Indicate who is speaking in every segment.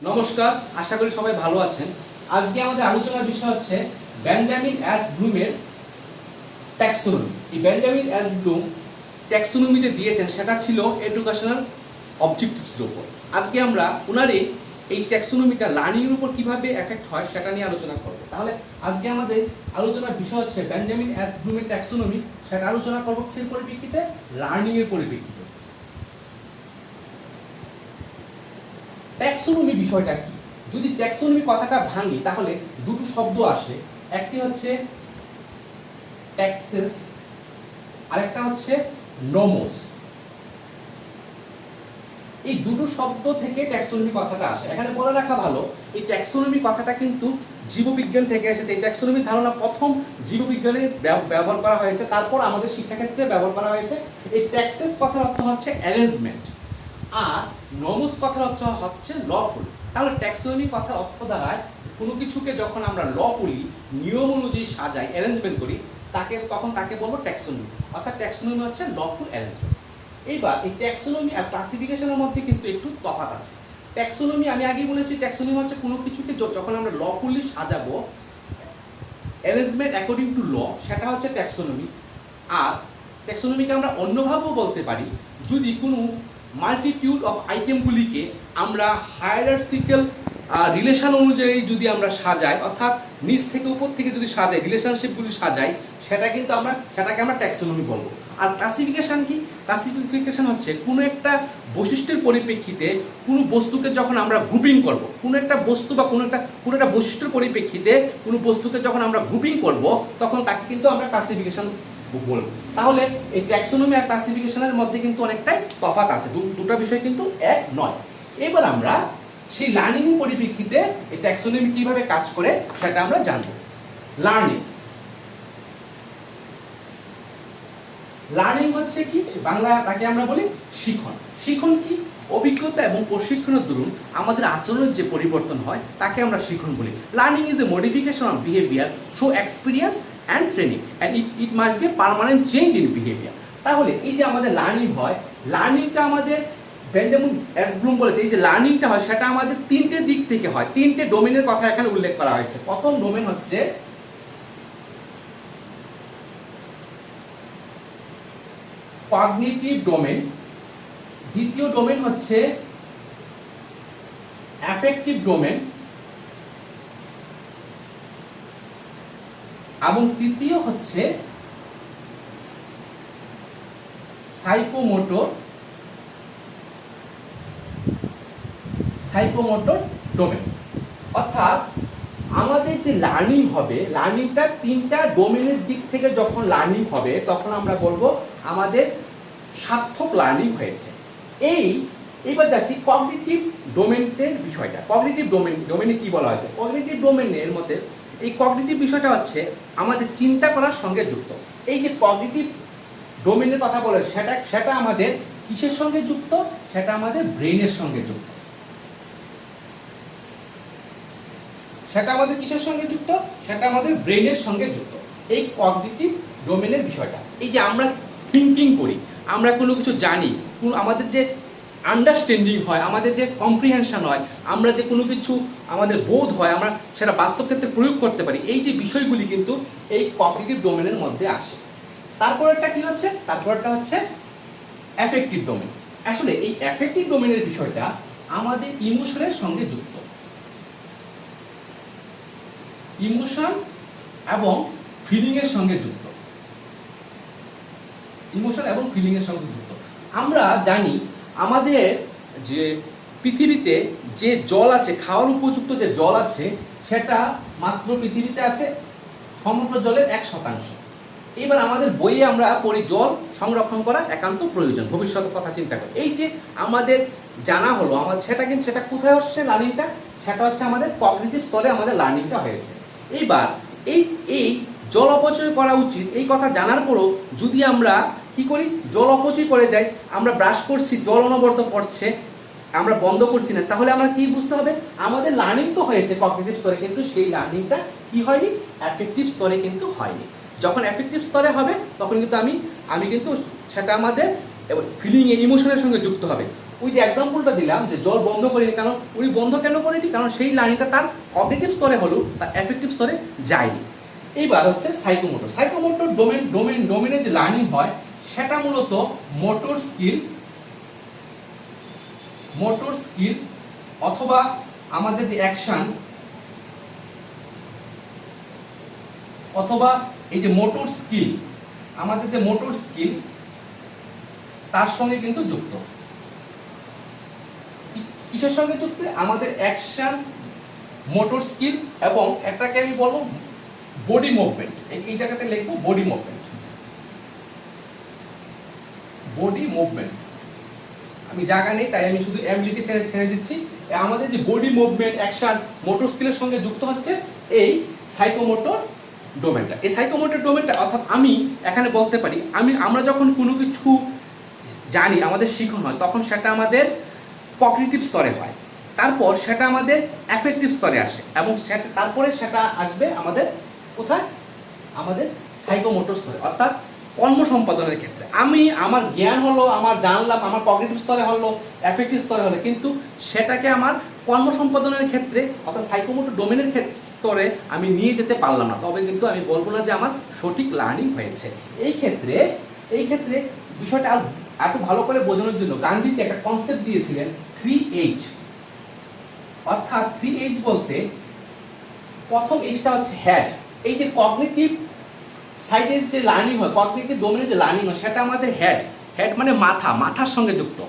Speaker 1: নমস্কার, আশা করি সবাই ভালো আছেন। আজকে আমাদের আলোচনার বিষয় হচ্ছে বেঞ্জামিন এস ব্লুমের ট্যাক্সোনমি। এই বেঞ্জামিন এস ব্লুম ট্যাক্সোনমি যে দিয়েছেন সেটা ছিল এডুকেশনাল অবজেক্টিভসের উপর। আজকে আমরা ওনার এই ট্যাক্সোনমিটা লার্নিং এর উপর কিভাবে এফেক্ট হয় সেটা নিয়ে আলোচনা করব। তাহলে আজকে আমাদের আলোচনার বিষয় হচ্ছে বেঞ্জামিন এস ব্লুমের ট্যাক্সোনমি। সেটা আলোচনা করব কিসের পরিপ্রেক্ষিতে? লার্নিং এর পরিপ্রেক্ষিতে। ট্যাক্সোনমি বিষয়টা কি? যদি ট্যাক্সোনমি কথাটা ভাঙি তাহলে দুটো শব্দ আসে, একটি হচ্ছে ট্যাক্সেস, আরেকটা হচ্ছে নোমোস। এই দুটো শব্দ থেকে ট্যাক্সোনমি কথাটা আসে। এখানে বলে রাখা ভালো, এই ট্যাক্সোনমি কথাটা কিন্তু জীববিজ্ঞান থেকে এসেছে। এই ট্যাক্সোনমির ধারণা প্রথম জীববিজ্ঞানে ব্যবহার করা হয়েছে, তারপর আমাদের শিক্ষাক্ষেত্রে ব্যবহার করা হয়েছে। এই ট্যাক্সেস কথার অর্থ হচ্ছে অ্যারেঞ্জমেন্ট, আর নোমোস কথার অর্থ হচ্ছে লফুল। তাহলে ট্যাক্সোনমি কথার অর্থ দাঁড়ায় কোনো কিছুকে যখন আমরা লফুলি নিয়ম অনুযায়ী সাজাই, অ্যারেঞ্জমেন্ট করি, তখন তাকে বলবো ট্যাক্সোনমি। অর্থাৎ ট্যাক্সোনমি হচ্ছে লফুল অ্যারেঞ্জমেন্ট। এইবার এই ট্যাক্সোনমি আর ক্লাসিফিকেশনের মধ্যে কিন্তু একটু তফাৎ আছে। ট্যাক্সোনমি আমি আগেই বলেছি, ট্যাক্সোনমি হচ্ছে কোনো কিছুকে যখন আমরা লফুলি সাজাবো, অ্যারেঞ্জমেন্ট অ্যাকর্ডিং টু ল, সেটা হচ্ছে ট্যাক্সোনমি। আর ট্যাক্সোনমিকে আমরা অন্যভাবেও বলতে পারি, যদি কোনো মাল্টিটিউড অফ আইটেমগুলিকে আমরা হায়ারার্কিক্যাল রিলেশন অনুযায়ী যদি আমরা সাজাই, অর্থাৎ নিচ থেকে উপর থেকে যদি সাজাই, রিলেশনশিপগুলি সাজাই, সেটাকে আমরা ট্যাক্সোনমি বলবো। আর ক্লাসিফিকেশন কি? ক্লাসিফিকেশন হচ্ছে কোনো একটা বৈশিষ্ট্যের পরিপ্রেক্ষিতে কোনো বস্তুকে যখন আমরা গ্রুপিং করব, কোনো একটা বস্তু বা কোনো একটা বৈশিষ্ট্যের পরিপ্রেক্ষিতে কোনো বস্তুকে যখন আমরা গ্রুপিং করব, তখন তাকে কিন্তু আমরা ক্লাসিফিকেশন বলবো। তাহলে এই ট্যাক্সোনমি আর ক্লাসিফিকেশনের মধ্যে কিন্তু অনেকটাই তফাৎ আছে, দুটো বিষয় কিন্তু এক নয়। এবার আমরা সেই লার্নিং এর পরিপ্রেক্ষিতে এই ট্যাক্সোনমি কিভাবে কাজ করে সেটা আমরা জানবো। লার্নিং হচ্ছে কি? বাংলা তাকে আমরা বলি শিখন। শিখন কি? অভিজ্ঞতা এবং প্রশিক্ষণের দরুন আমাদের আচরণের যে পরিবর্তন হয় তাকে আমরা শিখন বলি। Learning is a modification of behaviour through experience and training and it must be permanent change in behaviour. তাহলে এই যে আমাদের লার্নিং হয়, লার্নিংটা আমাদের বেঞ্জামিন এস ব্লুম বলেছে এই যে লার্নিংটা হয় সেটা আমাদের তিনটে দিক থেকে হয়। তিনটে ডোমেনের কথা এখানে উল্লেখ করা হয়েছে। প্রথম ডোমেন হচ্ছে কগনিটিভ ডোমেন, দ্বিতীয় ডোমেন হচ্ছে অ্যাফেক্টিভ ডোমেন, এবং তৃতীয় হচ্ছে সাইকোমোটর ডোমেন। অর্থাৎ আমাদের যে লার্নিং হবে, লার্নিংটা তিনটা ডোমেনের দিক থেকে যখন লার্নিং হবে তখন আমরা বলবো আমাদের সার্থক লার্নিং হয়েছে। এইবার যাচ্ছি কগনিটিভ ডোমেনের বিষয়টা। কগনিটিভ ডোমেনে কি বলা হয়েছে? কগনিটিভ ডোমেনের মধ্যে এই কগনিটিভ বিষয়টা হচ্ছে আমাদের চিন্তা করার সঙ্গে যুক্ত। এই যে কগনিটিভ ডোমেনের কথা বলে সেটা আমাদের কিসের সঙ্গে যুক্ত? সেটা আমাদের ব্রেনের সঙ্গে যুক্ত। সেটা আমাদের কিসের সঙ্গে যুক্ত? সেটা আমাদের ব্রেনের সঙ্গে যুক্ত। এই কগনিটিভ ডোমেনের বিষয়টা, এই যে আমরা থিঙ্কিং করি, আমরা কোনো কিছু জানি, আমাদের যে আন্ডারস্ট্যান্ডিং হয়, আমাদের যে কম্প্রিহেনশন হয়, আমরা যে কোনো কিছু আমাদের বোধ হয়, আমরা সেটা বাস্তব ক্ষেত্রে প্রয়োগ করতে পারি, এই যে বিষয়গুলি কিন্তু এই কগনিটিভ ডোমেনের মধ্যে আসে। তারপরেরটা কি হচ্ছে? তারপরটা হচ্ছে অ্যাফেক্টিভ ডোমেন। আসলে এই অ্যাফেক্টিভ ডোমেনের বিষয়টা আমাদের ইমোশনের সঙ্গে যুক্ত। ইমোশন এবং ফিলিং এর সঙ্গে যুক্ত। ইমোশন এবং ফিলিং এর সঙ্গে যুক্ত। আমরা জানি আমাদের যে পৃথিবীতে যে জল আছে, খাওয়ার উপযুক্ত যে জল আছে, সেটা মাত্র পৃথিবীতে আছে সমগ্র জলের 1%। এবার আমাদের বইয়ে আমরা পড়ি জল সংরক্ষণ করা একান্ত প্রয়োজন, ভবিষ্যতের কথা চিন্তা করে। এই যে আমাদের জানা হলো, সেটা কোথায় হচ্ছে লার্নিংটা? সেটা হচ্ছে আমাদের কগনিটিভ স্তরে আমাদের লার্নিংটা হয়েছে। এইবার এই জল অপচয় করা উচিত এই কথা জানার পরও যদি আমরা কি করি, জল অপচয় করে যাই, আমরা ব্রাশ করছি, জল অনবরত পড়ছে, আমরা বন্ধ করছি না, তাহলে আমরা কি বুঝতে হবে? আমাদের লার্নিং তো হয়েছে কগনিটিভ স্তরে, কিন্তু সেই লার্নিংটা কি হয়নি? অ্যাফেক্টিভ স্তরে কিন্তু হয়নি। যখন অ্যাফেক্টিভ স্তরে হবে তখন কিন্তু আমি কিন্তু সেটা আমাদের ফিলিং ইমোশনের সঙ্গে যুক্ত হবে। ওই যে এক্সাম্পলটা দিলাম যে জল বন্ধ করিনি, কারণ উনি বন্ধ কেন করেনি, কারণ সেই লার্নিংটা তার কগনিটিভ স্তরে হলো, তার এফেক্টিভ স্তরে যায়নি। এইবার হচ্ছে সাইকোমোটর। সাইকোমোটর ডোমেনের যে লার্নিং হয় সেটা মূলত মোটর স্কিল অথবা আমাদের যে অ্যাকশন অথবা এই যে মোটর স্কিল, আমাদের যে মোটর স্কিল তার সঙ্গে কিন্তু যুক্ত। কিসের সঙ্গে যুক্ত? আমাদের অ্যাকশন, মোটর স্কিল এবং এটাকে আমি বলবো বডি মুভমেন্ট। এই জায়গাতে লিখবো বডি মুভমেন্ট। আমি জায়গা নেই তাই আমি শুধু এম লিখে ছেড়ে দিচ্ছি। আমাদের যে বডি মুভমেন্ট, অ্যাকশন, মোটর স্কিলের সঙ্গে যুক্ত হচ্ছে এই সাইকোমোটর ডোমেনটা। এই সাইকোমোটর ডোমেনটা অর্থাৎ আমি এখানে বলতে পারি আমরা যখন কোনো কিছু জানি, আমাদের শিখন হয়, তখন সেটা আমাদের কগনিটিভ স্তরে হয়, তারপর সেটা আমাদের অ্যাফেক্টিভ স্তরে আসে এবং তারপরে সেটা আসবে আমাদের কোথায়? আমাদের সাইকোমোটর স্তরে, অর্থাৎ কর্ম সম্পাদনের ক্ষেত্রে। আমার জ্ঞান হলো, আমার জানলাম, আমার কগনিটিভ স্তরে হলো, অ্যাফেক্টিভ স্তরে হলো, কিন্তু সেটাকে আমার কর্ম সম্পাদনের ক্ষেত্রে অর্থাৎ সাইকোমোটর ডোমেনের স্তরে আমি নিয়ে যেতে পারলাম না, তবে কিন্তু আমি বলবো না যে আমার সঠিক লার্নিং হয়েছে। এই ক্ষেত্রে বিষয়টা এত ভালো করে বোঝানোর জন্য গান্ধীজি একটা কনসেপ্ট দিয়েছিলেন 3H। অর্থাৎ 3H বলতে প্রথম এইচটা হচ্ছে হেড। এই যে কগনিটিভ সাইডের যে লার্নিং হয়, কগনিটিভ ডোমেনের যে লার্নিং হয়, সেটা আমাদের হেড মানে মাথার সঙ্গে যুক্ত।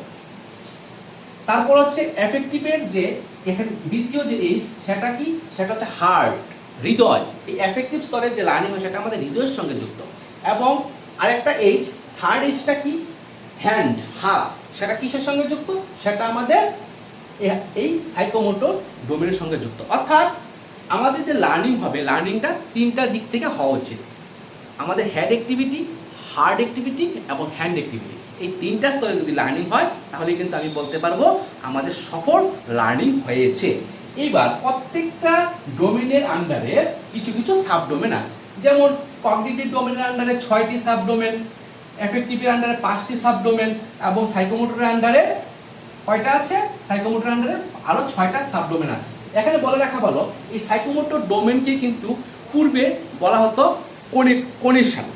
Speaker 1: তারপর হচ্ছে এফেক্টিভের যে এখানে দ্বিতীয় যে এইচ, সেটা কি? সেটা হচ্ছে হার্ট, হৃদয়। এই এফেক্টিভ স্তরের যে লার্নিং হয় সেটা আমাদের হৃদয়ের সঙ্গে যুক্ত। এবং আরেকটা এইচ, থার্ড এইচটা কি? হ্যান্ড, হাত। সেটা কিসের সঙ্গে যুক্ত? সেটা আমাদের এই সাইকোমোটর ডোমেনের সঙ্গে যুক্ত। অর্থাৎ আমাদের যে লার্নিং হবে, লার্নিংটা তিনটা দিক থেকে হওয়া উচিত। আমাদের হেড অ্যাক্টিভিটি, হার্ট অ্যাক্টিভিটি এবং হ্যান্ড অ্যাক্টিভিটি, এই তিনটা স্তরে যদি লার্নিং হয় তাহলে কিন্তু আমি বলতে পারবো আমাদের সফল লার্নিং হয়েছে। এবার প্রত্যেকটা ডোমেনের আন্ডারে কিছু সাবডোমেন আছে। যেমন কগনিটিভ ডোমেনের আন্ডারে 6টি সাবডোমেন, এফেক্টিভের আন্ডারে 5টি সাবডোমেন এবং সাইকোমোটরের আন্ডারে কয়টা আছে? সাইকোমোটরের আন্ডারে আরো 6টা সাবডোমেন আছে। এখানে বলে রাখা ভালো, এই সাইকোমোটর ডোমেনকে কিন্তু পূর্বে বলা হতো কোনিশন,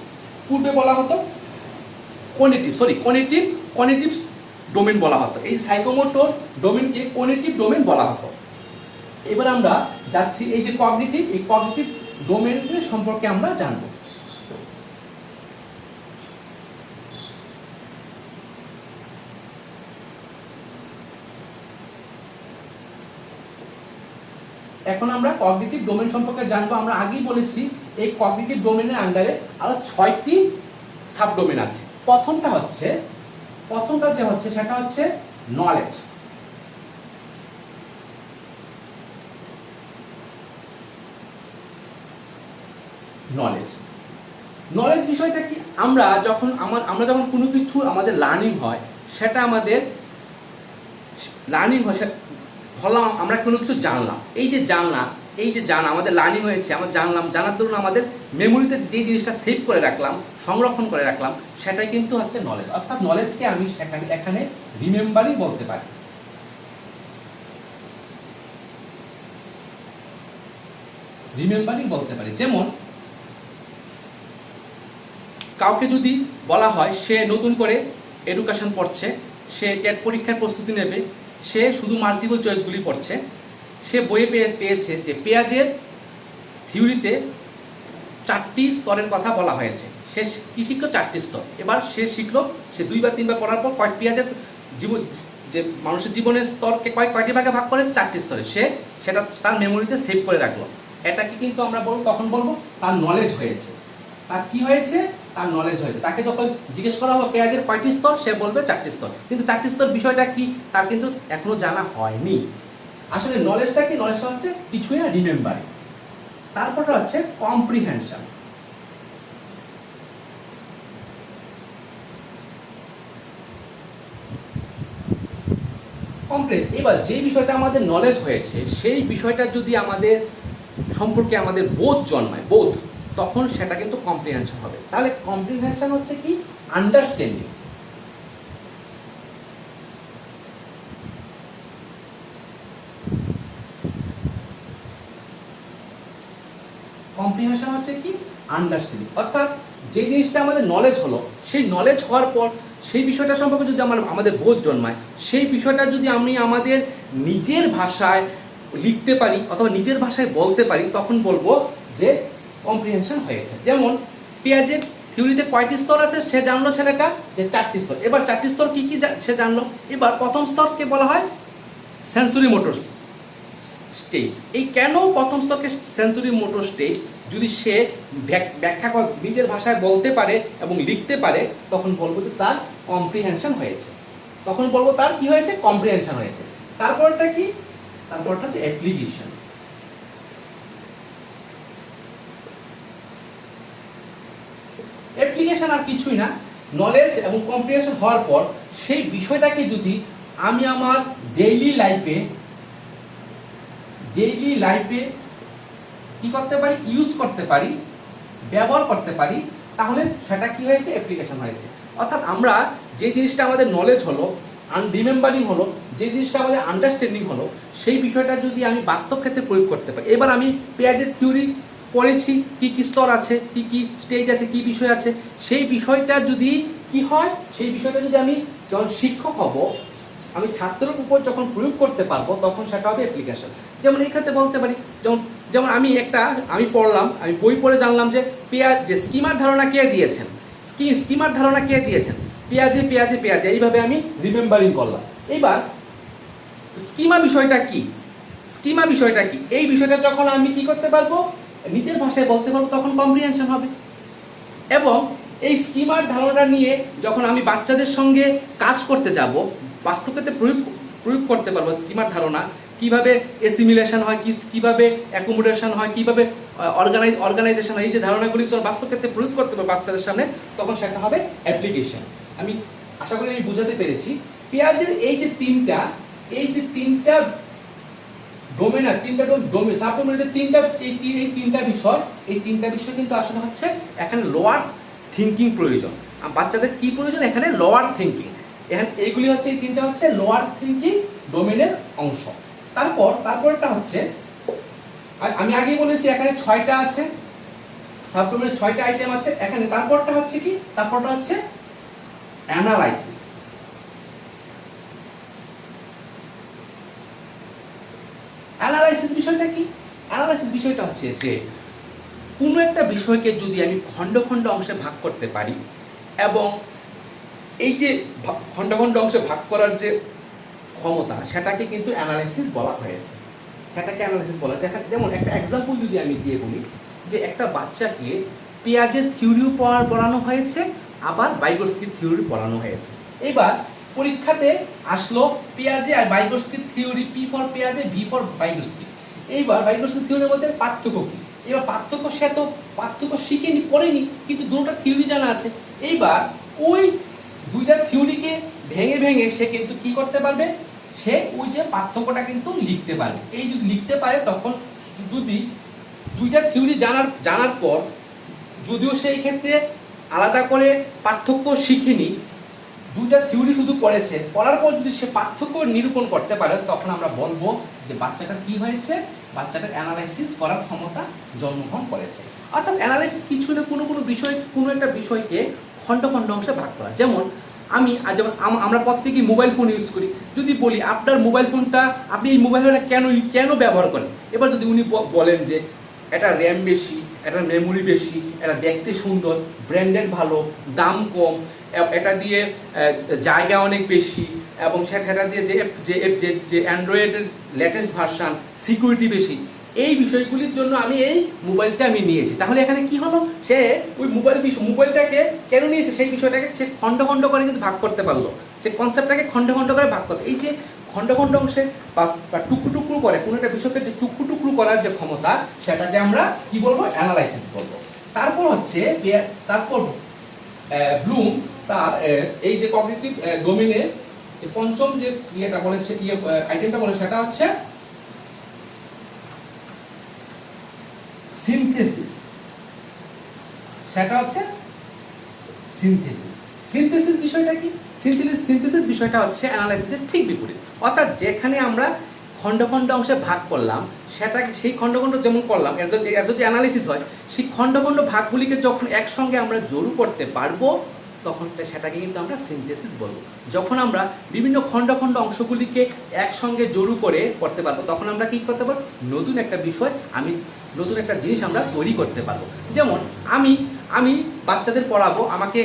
Speaker 1: পূর্বে বলা হতো কোনিটিভ ডোমেন বলা হতো। এই সাইকোমোটর ডোমেনকে কোনিটিভ ডোমেন বলা হতো। এবার আমরা যাচ্ছি এই যে কগনিটিভ, এই কগনিটিভ ডোমেনের সম্পর্কে আমরা জানবো। এখন আমরা কগনিটিভ ডোমেন সম্পর্কে জানবো। আমরা আগেই বলেছি এই কগনিটিভ ডোমেনের আন্ডারে আরো 6টি সাবডোমেন আছে। প্রথমটা যে হচ্ছে সেটা হচ্ছে নলেজ। নলেজ বিষয়টা কি? আমরা যখন কোনো কিছু আমাদের লার্নিং হয়, সেটা আমাদের লার্নিং হয়, ধরলাম আমরা কোনো কিছু জানলাম। এই যে জানা আমাদের লার্নিং হয়েছে, আমরা জানার দরুন আমাদের মেমোরিতে যে জিনিসটা সেভ করে রাখলাম, সংরক্ষণ করে রাখলাম, সেটাই কিন্তু হচ্ছে নলেজ। অর্থাৎ নলেজকে আমি এখানে রিমেম্বারিং বলতে পারি। যেমন কাউকে যদি বলা হয় সে নতুন করে এডুকেশন পড়ছে, সে টেট পরীক্ষার প্রস্তুতি নেবে, সে শুধু মাল্টিপল চয়েসগুলি পড়ছে, সে বইয়ে পেয়েছে যে পেঁয়াজের থিওরিতে 4টি স্তরের কথা বলা হয়েছে। সে কি শিখলো? 4টি স্তর। এবার সে শিখলো, সে 2 বা 3 বার পড়ার পর পেঁয়াজের যে মানুষের জীবনের স্তরকে কয়টি ভাগে ভাগ করে? 4টি স্তরে। সেটা তার মেমোরিতে সেভ করে রাখলো। এটাকে কিন্তু আমরা তখন বলবো তার নলেজ হয়েছে। তার কি হয়েছে? তার নলেজ হয়েছে। তাকে যখন জিজ্ঞেস করা হবে পেঁয়াজের কয়টি স্তর, সে বলবে 4টি স্তর। কিন্তু 4টি স্তর বিষয়টা কি তার কিন্তু এখনো জানা হয়নি। আসলে নলেজটা কি? নলেজটা হচ্ছে কিছুই না, রিমেম্বারিং। তারপরে হচ্ছে কম্প্রিহেনশন। এবার যে বিষয়টা আমাদের নলেজ হয়েছে, সেই বিষয়টা যদি আমাদের সম্পর্কে আমাদের বোধ জন্মায়, তখন সেটা কিন্তু কম্প্রিহেনশন হবে। তাহলে কম্প্রিহেনশন হচ্ছে কি? আন্ডারস্ট্যান্ডিং। কম্প্রিহেনশন হচ্ছে কি আন্ডারস্ট্যান্ডিং। অর্থাৎ যে জিনিসটা আমাদের নলেজ হলো, সেই নলেজ হওয়ার পর সেই বিষয়টা সম্পর্কে যদি আমাদের বোধ জন্মায়, সেই বিষয়টা যদি আমি আমাদের নিজের ভাষায় লিখতে পারি অথবা নিজের ভাষায় বলতে পারি, তখন বলবো যে কম্প্রিহেনশন হয়েছে। যেমন পেঁয়াজের থিওরিতে কয়টি স্তর আছে সে জানলো ছেলেটা, যে 4টি স্তর। এবার 4টি স্তর কি কি সে জানলো। এবার প্রথম স্তরকে বলা হয় সেন্সরি মোটর স্টেজ। এই কেন প্রথম স্তরকে সেন্সরি মোটর স্টেজ, যদি সে ব্যাখ্যা নিজের ভাষায় বলতে পারে এবং লিখতে পারে, তখন বলবো যে তার কম্প্রিহেনশন হয়েছে। তখন বলবো তার কি হয়েছে, কম্প্রিহেনশন হয়েছে। তারপরটা কি, তারপরটা হচ্ছে অ্যাপ্লিকেশন। অ্যাপ্লিকেশন আর কিছুই না, নলেজ এবং কম্প্রিহেনশন হওয়ার পর সেই বিষয়টাকে যদি আমি আমার ডেইলি লাইফে কি করতে পারি, ইউজ করতে পারি, ব্যবহার করতে পারি, তাহলে সেটা কি হয়েছে, অ্যাপ্লিকেশন হয়েছে। অর্থাৎ আমরা যে জিনিসটা আমাদের নলেজ হলো, রিমেম্বারিং হলো, যে জিনিসটা আমাদের আন্ডারস্ট্যান্ডিং হলো, সেই বিষয়টা যদি আমি বাস্তব ক্ষেত্রে প্রয়োগ করতে পারি। এবার আমি পেঁয়াজের থিওরি পড়েছি, কি কি স্তর আছে, কি কি স্টেজ আছে, কি বিষয় আছে, সেই বিষয়টা যদি কি হয়, সেই বিষয়টা যদি আমি যখন শিক্ষক হব, আমি ছাত্রের উপর যখন প্রয়োগ করতে পারবো, তখন সেটা হবে অ্যাপ্লিকেশন। যেমন এই ক্ষেত্রে বলতে পারি, যেমন আমি পড়লাম, আমি বই পড়ে জানলাম যে পেঁয়াজ, যে স্কিমার ধারণা কে দিয়েছেন, স্কিমার ধারণা কে দিয়েছেন, পেঁয়াজে পেঁয়াজে পেঁয়াজে, এইভাবে আমি রিমেম্বারিং করলাম। এবার স্কিমা বিষয়টা কি, স্কিমা বিষয়টা কি, এই বিষয়টা যখন আমি কি করতে পারবো, নিজের ভাষায় বলতে পারবো, তখন কম্প্রিহেনশন হবে। এবং এই স্কিমার ধারণা নিয়ে যখন আমি বাচ্চাদের সঙ্গে কাজ করতে যাব, বাস্তব ক্ষেত্রে প্রয়োগ করতে পারবো স্কিমার ধারণা, কিভাবে অ্যাসিমিলেশন হয়, কিভাবে অ্যাকোমোডেশন হয়, কিভাবে অর্গানাইজেশন হয়, এই যে ধারণাগুলি যখন বাস্তব ক্ষেত্রে প্রয়োগ করতে পারবো বাচ্চাদের সামনে, তখন সেটা হবে অ্যাপ্লিকেশন। আমি আশা করি আমি বুঝাতে পেরেছি। পেঁয়াজের এই যে তিনটা ডোমেনার, তিনটা ডোমেন, সাবডোমেনের এই তিনটা বিষয় কিন্তু আসলে হচ্ছে এখানে লোয়ার থিঙ্কিং প্রয়োজন। বাচ্চাদের কি প্রয়োজন, এখানে লোয়ার থিঙ্কিং। এখানে এইগুলি হচ্ছে, এই তিনটা হচ্ছে লোয়ার থিঙ্কিং ডোমেনের অংশ। তারপরটা হচ্ছে, আমি আগেই বলেছি এখানে 6টা আছে, সাবডোমেনের 6টা আইটেম আছে এখানে। তারপরটা হচ্ছে কি, তারপরটা হচ্ছে অ্যানালাইসিস। অ্যানালাইসিস বিষয়টা কি, অ্যানালাইসিস বিষয়টা হচ্ছে যে কোনো একটা বিষয়কে যদি আমি খণ্ড খণ্ড অংশে ভাগ করতে পারি, এবং এই যে খণ্ড খণ্ড অংশে ভাগ করার যে ক্ষমতা, সেটাকে কিন্তু অ্যানালাইসিস বলা হয়েছে। সেটাকে অ্যানালাইসিস বলা। যেমন একটা এক্সাম্পল যদি আমি দিয়ে বলি, যে একটা বাচ্চাকে পেঁয়াজের থিওরিও পড়ানো হয়েছে, আবার ভাইগোটস্কির থিওরি পড়ানো হয়েছে। এবার পরীক্ষাতে আসলো পেঁয়াজে আর ভাইগোটস্কির থিওরি, পি ফর পেঁয়াজে, ভি ফর ভাইগোটস্কি। এইবার ভাইগোটস্কির থিওরির মধ্যে পার্থক্য কি, এবার সে তো পার্থক্য শিখেনি, পড়েনি, কিন্তু দুটো থিওরি জানা আছে। এইবার ওই দুইটা থিওরিকে ভেঙে ভেঙে সে কিন্তু কি করতে পারবে, সে ওই যে পার্থক্যটা কিন্তু লিখতে পারবে। এই যদি লিখতে পারে, তখন যদি দুইটা থিওরি জানার পর, যদিও সেই ক্ষেত্রে আলাদা করে পার্থক্য শিখেনি, দুইটা থিওরি শুধু পড়েছে, পড়ার পর যদি সে পার্থক্য নিরূপণ করতে পারে, তখন আমরা বলবো যে বাচ্চাটার কি হয়েছে, বাচ্চাটার অ্যানালাইসিস করার ক্ষমতা জন্মগ্রহণ করেছে। অর্থাৎ অ্যানালাইসিস কিছু না, কোনো একটা বিষয়কে খণ্ড খণ্ড অংশে ভাগ করা। যেমন আমরা প্রত্যেকেই মোবাইল ফোন ইউজ করি। যদি বলি আপনার মোবাইল ফোনটা, আপনি এই মোবাইল ফোনটা কেন ব্যবহার করেন, এবার যদি উনি বলেন যে এটা র্যাম বেশি, এটা মেমোরি বেশি, এটা দেখতে সুন্দর, ব্র্যান্ডেড ভালো, দাম কম, এটা দিয়ে জায়গা অনেক বেশি, এবং সেটা দিয়ে যে অ্যান্ড্রয়েডের লেটেস্ট ভার্সান, সিকিউরিটি বেশি, এই বিষয়গুলির জন্য আমি এই মোবাইলটা নিয়েছি। তাহলে এখানে কি হলো, সে ওই মোবাইলটাকে কেন নিয়েছে, সেই বিষয়টাকে সে খণ্ড খণ্ড করে কিন্তু ভাগ করতে পারলো, সে কনসেপ্টটাকে খণ্ড খণ্ড করে ভাগ করতে। এই যে খণ্ড খণ্ড অংশে বা টুকরো টুকরো করে কোনো একটা বিষয়কে যে টুকরো টুকরো করার যে ক্ষমতা, সেটাকে আমরা কি বলবো, অ্যানালাইসিস বলবো। তারপর ব্লুম তার এই যে কগনিটিভ ডোমেনের যে পঞ্চম যে আইটেমটা বলে, সেটা হচ্ছে সিনথেসিস। সেটা হচ্ছে সিনথেসিস বিষয়টা কি, সিনথেসিস বিষয়টা হচ্ছে অ্যানালাইসিসের ঠিক বিপরীত। অর্থাৎ যেখানে আমরা খণ্ড খণ্ড অংশে ভাগ করলাম, সেটাকে সেই খণ্ড খণ্ড যেমন করলাম এর যদি অ্যানালিসিস হয়, সেই খণ্ড খণ্ড ভাগগুলিকে যখন একসঙ্গে আমরা জড়ো করতে পারবো তখন সেটাকে কিন্তু আমরা সিনথেসিস বলবো। যখন আমরা বিভিন্ন খণ্ড খণ্ড অংশগুলিকে একসঙ্গে জড়ো করে করতে পারবো তখন আমরা কি করতে পারবো, নতুন একটা বিষয় নতুন একটা জিনিস আমরা তৈরি করতে পারবো। যেমন আমি বাচ্চাদের পড়াবো, আমাকে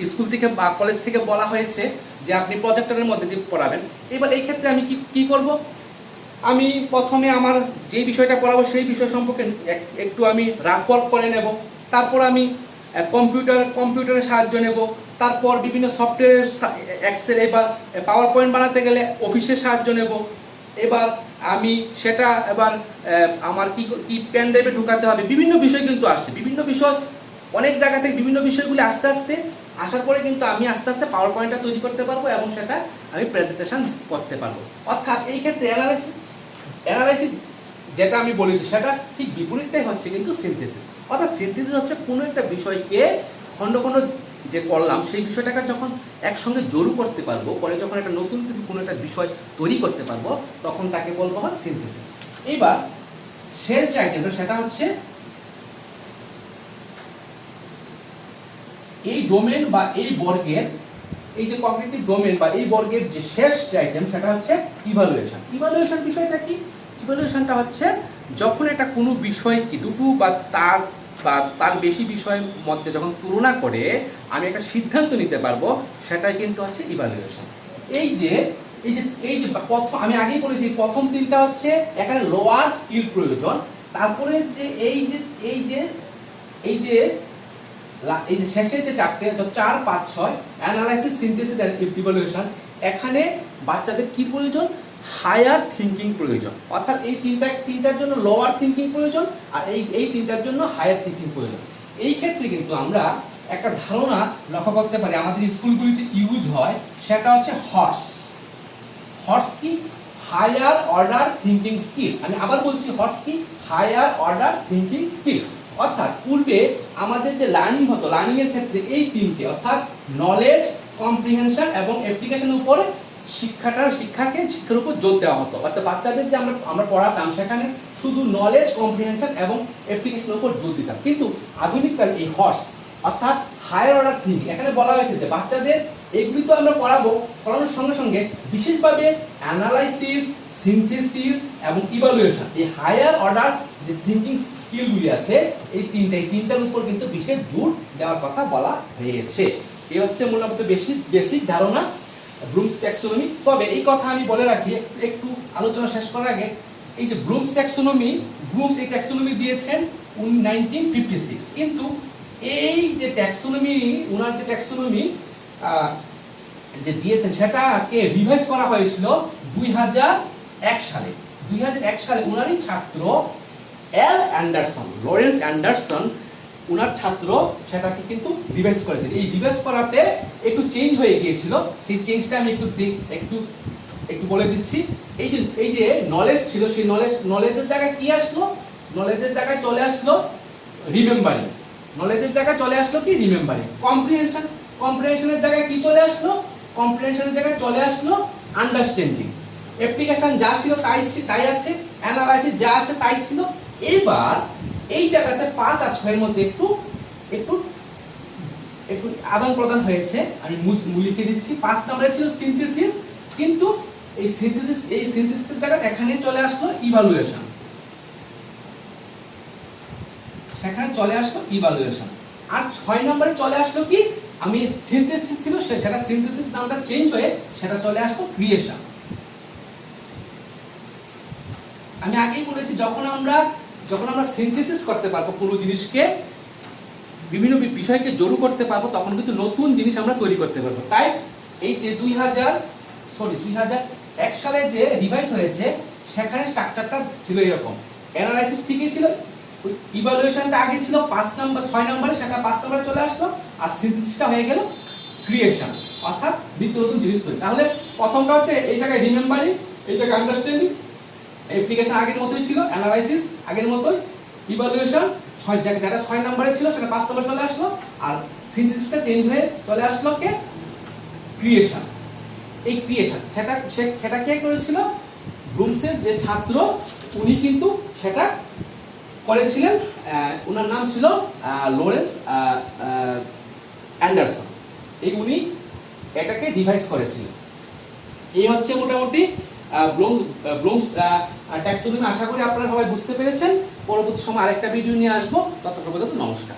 Speaker 1: স্কুল থেকে বা কলেজ থেকে বলা হয়েছে যে আপনি প্রজেক্টরের মধ্যে দিয়ে পড়াবেন। এবার এই ক্ষেত্রে আমি কি করব, আমি প্রথমে আমার যে বিষয়টা পড়াবো সেই বিষয় সম্পর্কে একটু আমি রাফ ওয়ার্ক করে নেব, তারপর আমি কম্পিউটারের সাহায্য নেব, তারপর বিভিন্ন সফটওয়্যার এক্সেল বা পাওয়ার পয়েন্ট বানাতে গেলে অফিসের সাহায্য নেব। এবার আমি সেটা আমার কি পেন ড্রাইভে ঢুকাতে হবে, বিভিন্ন বিষয় কিন্তু আসছে, বিভিন্ন বিষয় অনেক জায়গা থেকে বিভিন্ন বিষয়গুলি আস্তে আস্তে আসার পরে কিন্তু আমি আস্তে আস্তে পাওয়ার পয়েন্টটা তৈরি করতে পারবো এবং সেটা আমি প্রেজেন্টেশন করতে পারবো। অর্থাৎ এই ক্ষেত্রে অ্যানালাইসিস যেটা আমি বলেছি সেটা ঠিক বিপরীতটাই হচ্ছে কিন্তু সিনথেসিস। অর্থাৎ সিনথেসিস হচ্ছে কোনো একটা বিষয়কে খণ্ড খণ্ড যে করলাম সেই বিষয়টাকে যখন একসঙ্গে জড়ো করতে পারবো, পরে যখন একটা নতুন কোনো একটা বিষয় তৈরি করতে পারবো তখন তাকে বলবো হয় সিনথেসিস। এইবার শেষ যে আইটেমটা সেটা হচ্ছে এই ডোমেন বা এই বর্গের, এই যে কগনিটিভ ডোমেন বা এই বর্গের যে শেষ যে আইটেম সেটা হচ্ছে ইভালুয়েশন। ইভালুয়েশন বিষয়টা কি? ইভালুয়েশনটা হচ্ছে যখন একটা কোনো বিষয়কে দুটো বা তার বেশি বিষয়ের মধ্যে যখন তুলনা করে আমি একটা সিদ্ধান্ত নিতে পারবো, সেটাই কিন্তু হচ্ছে ইভালুয়েশন। এই যে প্রথম আমি আগেই বলেছি প্রথম তিনটা হচ্ছে এখানে লোয়ার স্কিল প্রয়োজন, তারপরে যে এই যে শেষের যে চারটে 4, 5, 6 অ্যানালাইসিস, সিনথেসিস এন্ড ইভালুয়েশন, এখানে বাচ্চাদের কি প্রয়োজন, হায়ার থিঙ্কিং প্রয়োজন। অর্থাৎ এই তিনটার জন্য লোয়ার থিঙ্কিং প্রয়োজন আর এই তিনটার জন্য হায়ার থিঙ্কিং প্রয়োজন। এই ক্ষেত্রে কিন্তু আমরা একটা ধারণা লক্ষ্য করতে পারি আমাদের স্কুলগুলিতে ইউজ হয়, সেটা হচ্ছে হর্স কি, হায়ার অর্ডার থিঙ্কিং স্কিল। আমি আবার বলছি হর্স কি, হায়ার অর্ডার থিঙ্কিং স্কিল। অর্থাৎ পূর্বে আমাদের যে লার্নিং হতো, লার্নিং এর ক্ষেত্রে এই তিনটে অর্থাৎ নলেজ, কম্প্রিহেনশন এবং অ্যাপ্লিকেশনের উপরে শিক্ষার উপর জোর দেওয়া হতো। অর্থাৎ বাচ্চাদের যে আমরা পড়াতাম সেখানে শুধু নলেজ, কম্প্রিহেনশন এবং অ্যাপ্লিকেশনের উপর জোর দিতাম। কিন্তু আধুনিককালে এই হর্স অর্থাৎ হায়ার অর্ডার থিঙ্কিং, এখানে বলা হয়েছে যে বাচ্চাদের এগুলি তো আমরা পড়ানোর সঙ্গে সঙ্গে বিশেষভাবে অ্যানালাইসিস, সিনথেসিস এবং ইভালুয়েশন, এই হায়ার অর্ডার যে থিঙ্কিং স্কিলগুলি আছে এই তিনটার উপর কিন্তু বিশেষ জোর দেওয়ার কথা বলা হয়েছে। এই হচ্ছে মূলত বেসিক ধারণা ব্লুমস ট্যাক্সোনমি। তবে এই কথা আমি বলে রাখি একটু আলোচনা শেষ করার আগে, এই যে ব্লুমস এই ট্যাক্সোনমি দিয়েছেন 1956, কিন্তু এই যে ট্যাক্সোনমি ওনার যে ট্যাক্সোনমি যে দিয়েছেন সেটাকে রিভাইজ করা হয়েছিল 2001 সালে। 2001 সালে ওনারই ছাত্র লরেন্স অ্যান্ডারসন ওনার ছাত্র সেটাকে কিন্তু রিভাইজ করেছেন। এই রিভাইজ করাতে একটু চেঞ্জ হয়ে গিয়েছিল, সেই চেঞ্জটা আমি একটু বলে দিচ্ছি। এই যে নলেজ ছিল, সেই নলেজের জায়গায় কি আসলো, নলেজের জায়গায় চলে আসলো রিমেম্বারিং। নলেজের জায়গায় চলে আসলো কি, রিমেম্বারিং। কম্প্রিহেনশনের জায়গায় কি চলে আসলো, কম্প্রিহেনশনের জায়গায় চলে আসলো আন্ডারস্ট্যান্ডিং। অ্যাপ্লিকেশন যা ছিল তাই আছে, অ্যানালাইসিস যা আছে তাই ছিল। এবার এই জায়গাতে 5 আর 6 এর মধ্যে একটু আদান প্রদান হয়েছে, আমি লিখে দিচ্ছি। 5 নম্বরে ছিল সিনথেসিস, কিন্তু এই সিনথেসিসের জায়গায় এখানে চলে আসলো ইভালুয়েশন, সেখানে চলে আসলো ইভালুয়েশন। আর 6 নম্বরে চলে আসলো কি, আমি সিনথেসিস ছিল সেটা সিনথেসিস নামটা চেঞ্জ হয়ে সেটা চলে আসলো ক্রিয়েশন। আমি আগেই বলেছি যখন আমরা সিনথেসিস করতে পারবো কোনো জিনিসকে, বিভিন্ন বিষয়কে জড়ো করতে পারবো, তখন কিন্তু নতুন জিনিস আমরা তৈরি করতে পারবো। তাই এই যে 2001 সালে যে রিভাইজ হয়েছে সেখানে স্ট্রাকচারটা ছিল এরকম। অ্যানালাইসিস ঠিকই ছিল, ইভালুয়েশনটা আগে ছিল 6 নম্বরে, সেটা 5 নম্বরে চলে আসলো, আর সিনথেসিসটা হয়ে গেল ক্রিয়েশন, অর্থাৎ নিত্য নতুন জিনিস তৈরি। তাহলে প্রথমটা হচ্ছে এই জায়গায় রিমেম্বারিং, এই জায়গায় আন্ডারস্ট্যান্ডিং, অ্যাপ্লিকেশন আগের মতোই ছিল, অ্যানালাইসিস আগের মতোই, ইভালুয়েশন 6 নম্বরে ছিল সেটা 5 নম্বরে চলে আসলো, আর সিনথেসিসটা চেঞ্জ হয়ে চলে আসলো কে, ক্রিয়েশন। এই ক্রিয়েশন সেটা কে করেছিল, ব্লুমসের যে ছাত্র উনি কিন্তু সেটা করেছিলেন, ওনার নাম ছিল লরেন্স অ্যান্ডারসন। উনি এটাকে ডিভাইস করেছিলেন। এই হচ্ছে মোটামুটি ব্লুমস ট্যাক্সোনমি। আশা করি আপনারা সবাই বুঝতে পেরেছেন। পরবর্তী সময় আরেকটা ভিডিও নিয়ে আসবো। ততক্ষণ পর্যন্ত নমস্কার।